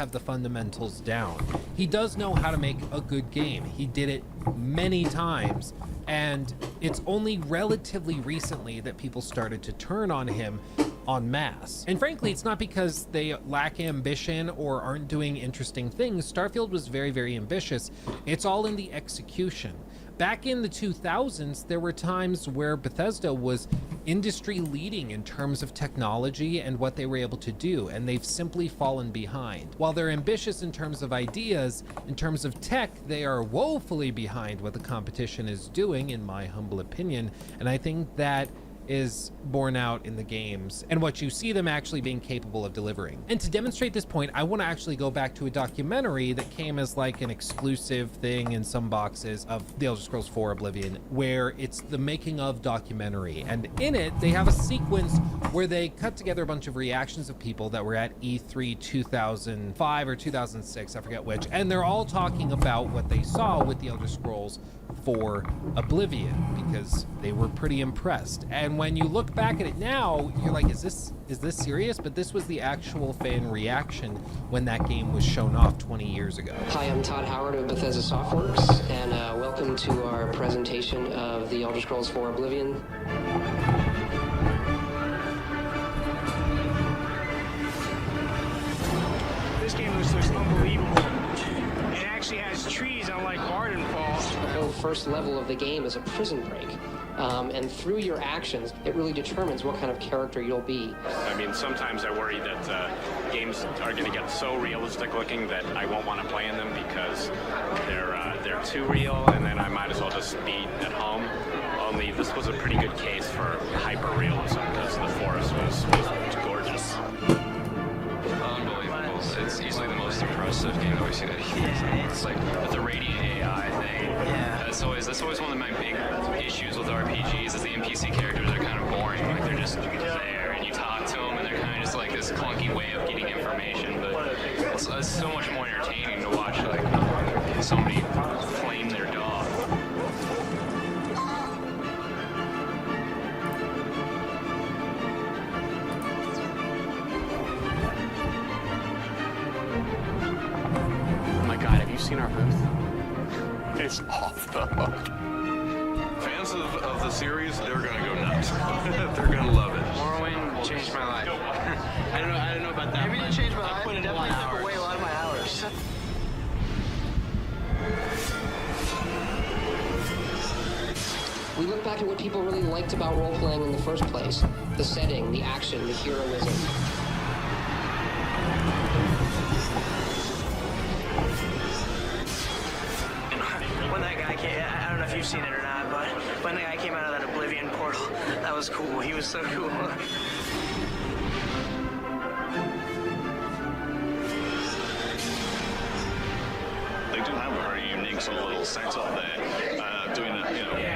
have the fundamentals down. He does know how to make a good game. He did it many times, and it's only relatively recently that people started to turn on him en masse. And frankly, it's not because they lack ambition or aren't doing interesting things. Starfield was very, very ambitious. It's all in the execution. Back in the 2000s, there were times where Bethesda was industry leading in terms of technology and what they were able to do, and they've simply fallen behind. While they're ambitious in terms of ideas, in terms of tech, they are woefully behind what the competition is doing, in my humble opinion, and I think that is borne out in the games and what you see them actually being capable of delivering. And to demonstrate this point, I want to actually go back to a documentary that came as like an exclusive thing in some boxes of The Elder Scrolls 4 Oblivion, where it's the making of documentary. And in it, they have a sequence where they cut together a bunch of reactions of people that were at E3 2005 or 2006, I forget which, and they're all talking about what they saw with The Elder Scrolls for Oblivion, because they were pretty impressed. And when you look back at it now, you're like, is this serious? But this was the actual fan reaction when that game was shown off 20 years ago. Hi, I'm Todd Howard of Bethesda Softworks, and welcome to our presentation of The Elder Scrolls 4 Oblivion. This game looks unbelievable. It actually has trees, unlike Barden Falls. The whole first level of the game is a prison break. And through your actions, it really determines what kind of character you'll be. I mean, sometimes I worry that games are going to get so realistic looking that I won't want to play in them because they're too real, and then I might as well just be at home. Only this was a pretty good case for hyper-realism because the forest was gorgeous. Unbelievable. It's easily the most impressive game that we've seen at E3. It's like with the Radiant AI thing. Yeah. That's always one of my big issues with RPGs is the NPC characters are kind of boring. Like they're just there and you talk to them and they're kind of just like this clunky way of getting information. But it's so much more entertaining to watch like somebody flame their dog. Oh my god, have you seen our booth? It's off the hook. Fans of the series, they're gonna go nuts. They're gonna love it. Morrowind changed my life. I don't know about that. Maybe it changed my life. Put in Definitely took hours. away a lot of my hours. We look back at what people really liked about role-playing in the first place. The setting, the action, the heroism. When that guy came, I don't know if you've seen it or not, but when the guy came out of that Oblivion portal, that was cool. He was so cool. They do have a very unique sort of little setup there, doing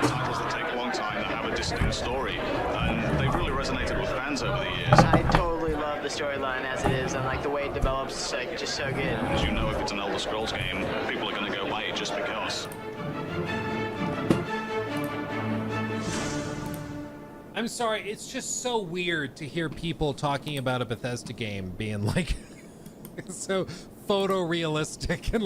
titles that take a long time that have a distinct story, and they've really resonated with fans over the years. I totally love the storyline as it is, and like the way it develops is like just so good. As you know, if it's an Elder Scrolls game, people are going to go buy it just because. I'm sorry, it's just so weird to hear people talking about a Bethesda game being like so photorealistic and